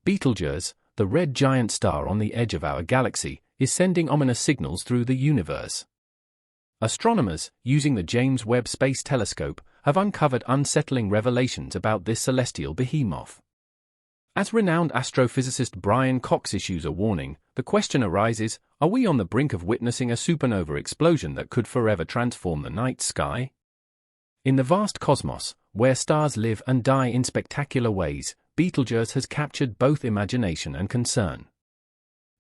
Betelgeuse, the red giant star on the edge of our galaxy, is sending ominous signals through the universe. Astronomers, using the James Webb Space Telescope, have uncovered unsettling revelations about this celestial behemoth. As renowned astrophysicist Brian Cox issues a warning, the question arises, are we on the brink of witnessing a supernova explosion that could forever transform the night sky? In the vast cosmos, where stars live and die in spectacular ways, Betelgeuse has captured both imagination and concern.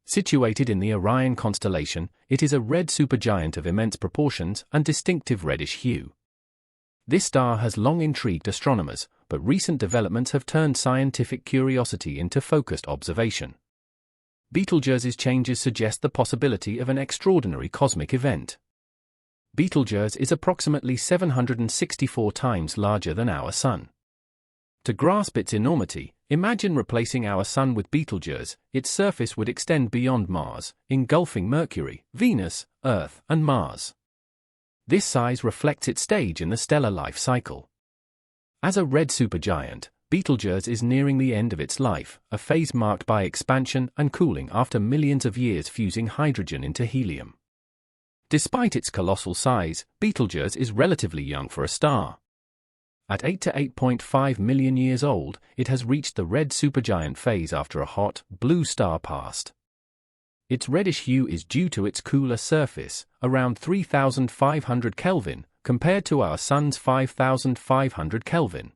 Situated in the Orion constellation, it is a red supergiant of immense proportions and distinctive reddish hue. This star has long intrigued astronomers, but recent developments have turned scientific curiosity into focused observation. Betelgeuse's changes suggest the possibility of an extraordinary cosmic event. Betelgeuse is approximately 764 times larger than our Sun. To grasp its enormity, imagine replacing our Sun with Betelgeuse. Its surface would extend beyond Mars, engulfing Mercury, Venus, Earth, and Mars. This size reflects its stage in the stellar life cycle. As a red supergiant, Betelgeuse is nearing the end of its life, a phase marked by expansion and cooling after millions of years fusing hydrogen into helium. Despite its colossal size, Betelgeuse is relatively young for a star. At 8 to 8.5 million years old, it has reached the red supergiant phase after a hot, blue star passed. Its reddish hue is due to its cooler surface, around 3,500 Kelvin, compared to our Sun's 5,500 Kelvin.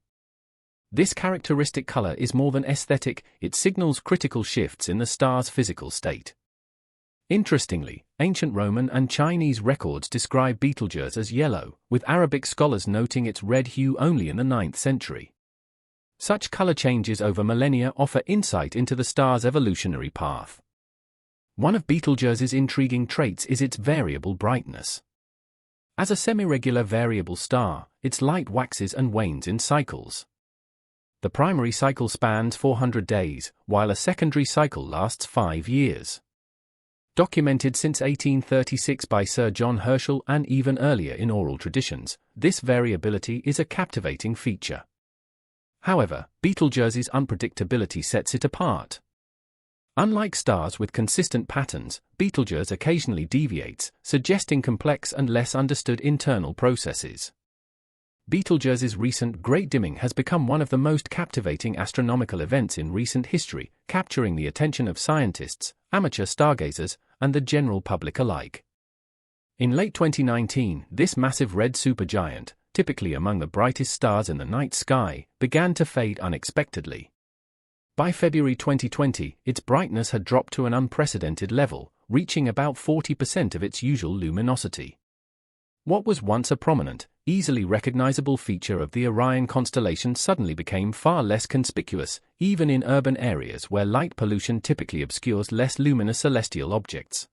This characteristic color is more than aesthetic, it signals critical shifts in the star's physical state. Interestingly, ancient Roman and Chinese records describe Betelgeuse as yellow, with Arabic scholars noting its red hue only in the 9th century. Such color changes over millennia offer insight into the star's evolutionary path. One of Betelgeuse's intriguing traits is its variable brightness. As a semi-regular variable star, its light waxes and wanes in cycles. The primary cycle spans 400 days, while a secondary cycle lasts 5 years. Documented since 1836 by Sir John Herschel and even earlier in oral traditions, this variability is a captivating feature. However, Betelgeuse's unpredictability sets it apart. Unlike stars with consistent patterns, Betelgeuse occasionally deviates, suggesting complex and less understood internal processes. Betelgeuse's recent great dimming has become one of the most captivating astronomical events in recent history, capturing the attention of scientists, amateur stargazers, and the general public alike. In late 2019, this massive red supergiant, typically among the brightest stars in the night sky, began to fade unexpectedly. By February 2020, its brightness had dropped to an unprecedented level, reaching about 40% of its usual luminosity. What was once a prominent, easily recognizable feature of the Orion constellation suddenly became far less conspicuous, even in urban areas where light pollution typically obscures less luminous celestial objects.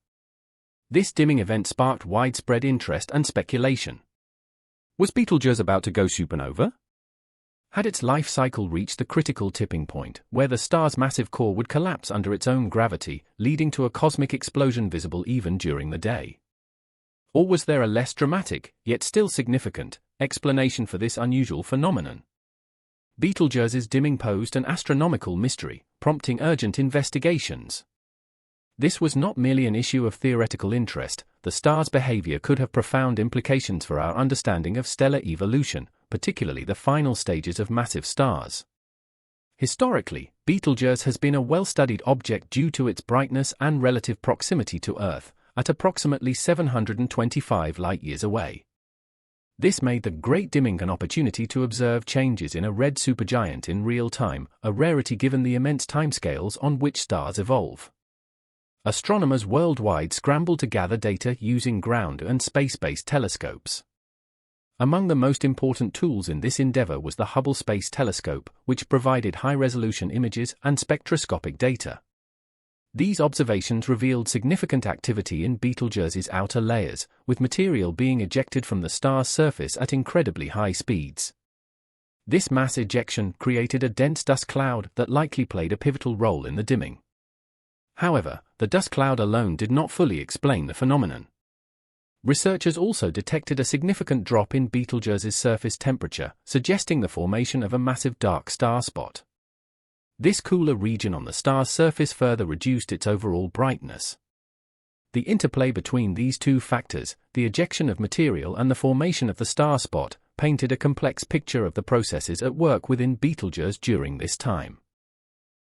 This dimming event sparked widespread interest and speculation. Was Betelgeuse about to go supernova? Had its life cycle reached the critical tipping point, where the star's massive core would collapse under its own gravity, leading to a cosmic explosion visible even during the day? Or was there a less dramatic, yet still significant, explanation for this unusual phenomenon? Betelgeuse's dimming posed an astronomical mystery, prompting urgent investigations. This was not merely an issue of theoretical interest, the star's behavior could have profound implications for our understanding of stellar evolution, particularly the final stages of massive stars. Historically, Betelgeuse has been a well-studied object due to its brightness and relative proximity to Earth, at approximately 725 light-years away. This made the Great Dimming an opportunity to observe changes in a red supergiant in real time, a rarity given the immense timescales on which stars evolve. Astronomers worldwide scrambled to gather data using ground and space-based telescopes. Among the most important tools in this endeavor was the Hubble Space Telescope, which provided high-resolution images and spectroscopic data. These observations revealed significant activity in Betelgeuse's outer layers, with material being ejected from the star's surface at incredibly high speeds. This mass ejection created a dense dust cloud that likely played a pivotal role in the dimming. However, the dust cloud alone did not fully explain the phenomenon. Researchers also detected a significant drop in Betelgeuse's surface temperature, suggesting the formation of a massive dark star spot. This cooler region on the star's surface further reduced its overall brightness. The interplay between these two factors, the ejection of material and the formation of the star spot, painted a complex picture of the processes at work within Betelgeuse during this time.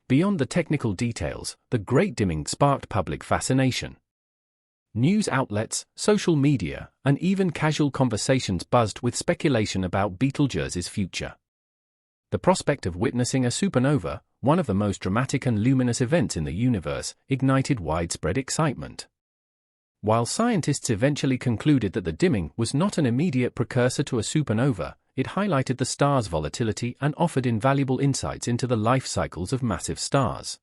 Beyond the technical details, the Great Dimming sparked public fascination. News outlets, social media, and even casual conversations buzzed with speculation about Betelgeuse's future. The prospect of witnessing a supernova, one of the most dramatic and luminous events in the universe, ignited widespread excitement. While scientists eventually concluded that the dimming was not an immediate precursor to a supernova, it highlighted the star's volatility and offered invaluable insights into the life cycles of massive stars.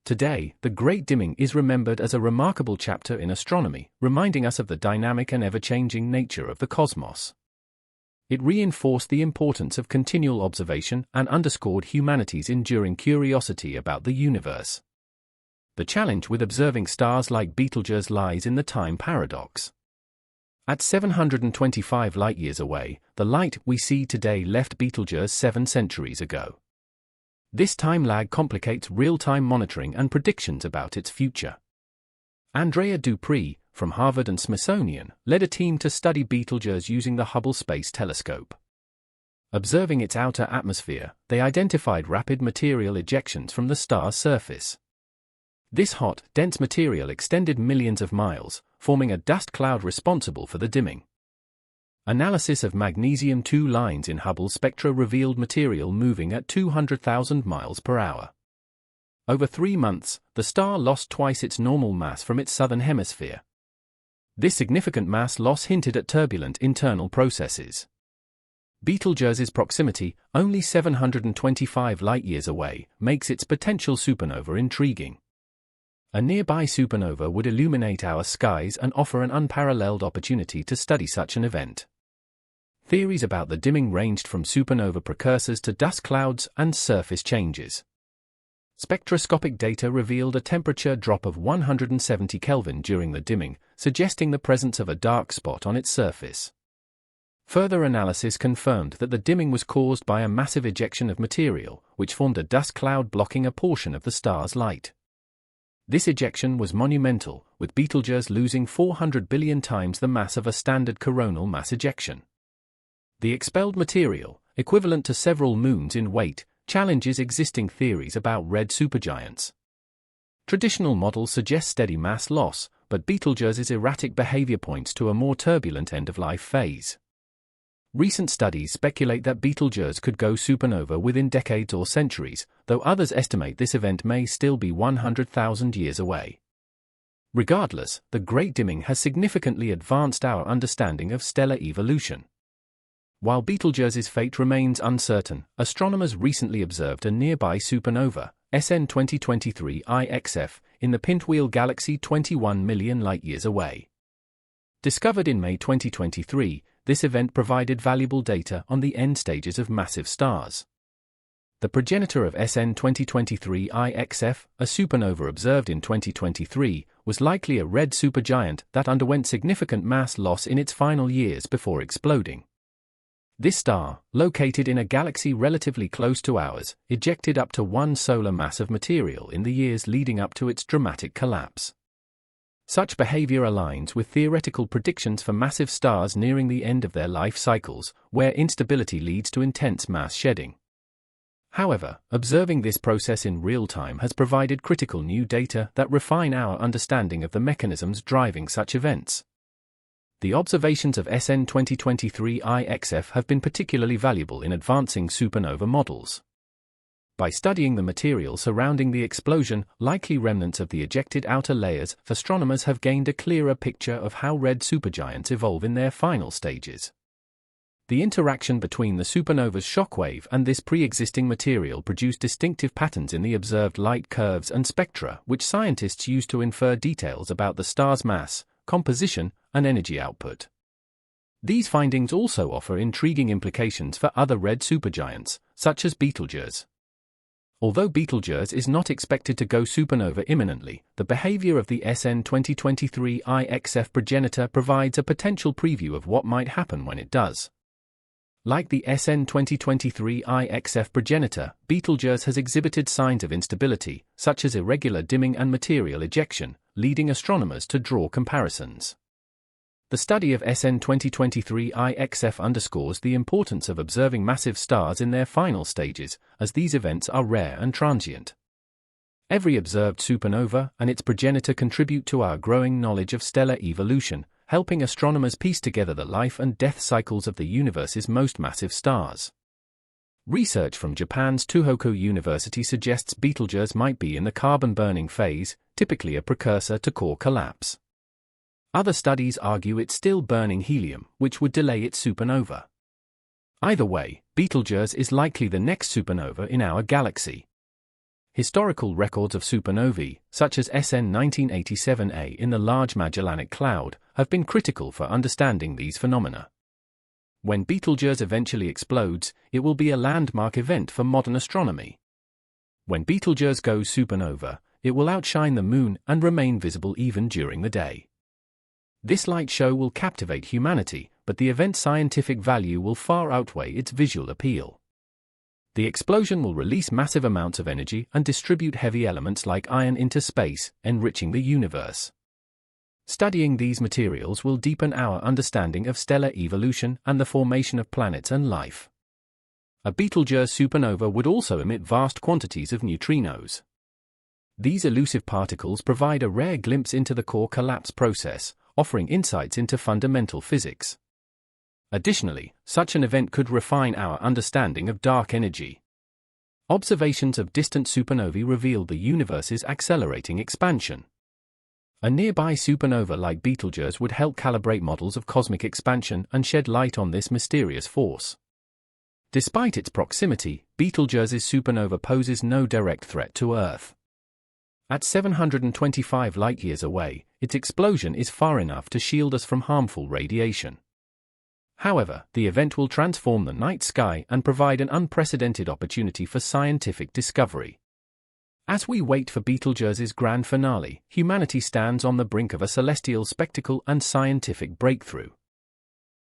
Today, the Great Dimming is remembered as a remarkable chapter in astronomy, reminding us of the dynamic and ever-changing nature of the cosmos. It reinforced the importance of continual observation and underscored humanity's enduring curiosity about the universe. The challenge with observing stars like Betelgeuse lies in the time paradox. At 725 light-years away, the light we see today left Betelgeuse 7 centuries ago. This time lag complicates real-time monitoring and predictions about its future. Andrea Dupree, from Harvard and Smithsonian, led a team to study Betelgeuse using the Hubble Space Telescope. Observing its outer atmosphere, they identified rapid material ejections from the star's surface. This hot, dense material extended millions of miles, forming a dust cloud responsible for the dimming. Analysis of magnesium-2 lines in Hubble spectra revealed material moving at 200,000 miles per hour. Over 3 months, the star lost twice its normal mass from its southern hemisphere. This significant mass loss hinted at turbulent internal processes. Betelgeuse's proximity, only 725 light-years away, makes its potential supernova intriguing. A nearby supernova would illuminate our skies and offer an unparalleled opportunity to study such an event. Theories about the dimming ranged from supernova precursors to dust clouds and surface changes. Spectroscopic data revealed a temperature drop of 170 Kelvin during the dimming, suggesting the presence of a dark spot on its surface. Further analysis confirmed that the dimming was caused by a massive ejection of material, which formed a dust cloud blocking a portion of the star's light. This ejection was monumental, with Betelgeuse losing 400 billion times the mass of a standard coronal mass ejection. The expelled material, equivalent to several moons in weight, challenges existing theories about red supergiants. Traditional models suggest steady mass loss, but Betelgeuse's erratic behavior points to a more turbulent end-of-life phase. Recent studies speculate that Betelgeuse could go supernova within decades or centuries, though others estimate this event may still be 100,000 years away. Regardless, the Great Dimming has significantly advanced our understanding of stellar evolution. While Betelgeuse's fate remains uncertain, astronomers recently observed a nearby supernova, SN 2023 IXF, in the Pinwheel Galaxy 21 million light-years away. Discovered in May 2023, this event provided valuable data on the end stages of massive stars. The progenitor of SN 2023 IXF, a supernova observed in 2023, was likely a red supergiant that underwent significant mass loss in its final years before exploding. This star, located in a galaxy relatively close to ours, ejected up to 1 solar mass of material in the years leading up to its dramatic collapse. Such behavior aligns with theoretical predictions for massive stars nearing the end of their life cycles, where instability leads to intense mass shedding. However, observing this process in real time has provided critical new data that refine our understanding of the mechanisms driving such events. The observations of SN 2023 IXF have been particularly valuable in advancing supernova models. By studying the material surrounding the explosion, likely remnants of the ejected outer layers, astronomers have gained a clearer picture of how red supergiants evolve in their final stages. The interaction between the supernova's shockwave and this pre-existing material produced distinctive patterns in the observed light curves and spectra, which scientists use to infer details about the star's mass, composition, and energy output. These findings also offer intriguing implications for other red supergiants, such as Betelgeuse. Although Betelgeuse is not expected to go supernova imminently, the behavior of the SN 2023 IXF progenitor provides a potential preview of what might happen when it does. Like the SN 2023 IXF progenitor, Betelgeuse has exhibited signs of instability, such as irregular dimming and material ejection, leading astronomers to draw comparisons. The study of SN 2023 IXF underscores the importance of observing massive stars in their final stages, as these events are rare and transient. Every observed supernova and its progenitor contribute to our growing knowledge of stellar evolution, helping astronomers piece together the life and death cycles of the universe's most massive stars. Research from Japan's Tohoku University suggests Betelgeuse might be in the carbon-burning phase, typically a precursor to core collapse. Other studies argue it's still burning helium, which would delay its supernova. Either way, Betelgeuse is likely the next supernova in our galaxy. Historical records of supernovae, such as SN 1987A in the Large Magellanic Cloud, have been critical for understanding these phenomena. When Betelgeuse eventually explodes, it will be a landmark event for modern astronomy. When Betelgeuse goes supernova, it will outshine the Moon and remain visible even during the day. This light show will captivate humanity, but the event's scientific value will far outweigh its visual appeal. The explosion will release massive amounts of energy and distribute heavy elements like iron into space, enriching the universe. Studying these materials will deepen our understanding of stellar evolution and the formation of planets and life. A Betelgeuse supernova would also emit vast quantities of neutrinos. These elusive particles provide a rare glimpse into the core collapse process, offering insights into fundamental physics. Additionally, such an event could refine our understanding of dark energy. Observations of distant supernovae reveal the universe's accelerating expansion. A nearby supernova like Betelgeuse would help calibrate models of cosmic expansion and shed light on this mysterious force. Despite its proximity, Betelgeuse's supernova poses no direct threat to Earth. At 725 light-years away, its explosion is far enough to shield us from harmful radiation. However, the event will transform the night sky and provide an unprecedented opportunity for scientific discovery. As we wait for Betelgeuse's grand finale, humanity stands on the brink of a celestial spectacle and scientific breakthrough.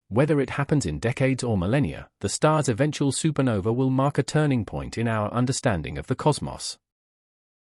Whether it happens in decades or millennia, the star's eventual supernova will mark a turning point in our understanding of the cosmos.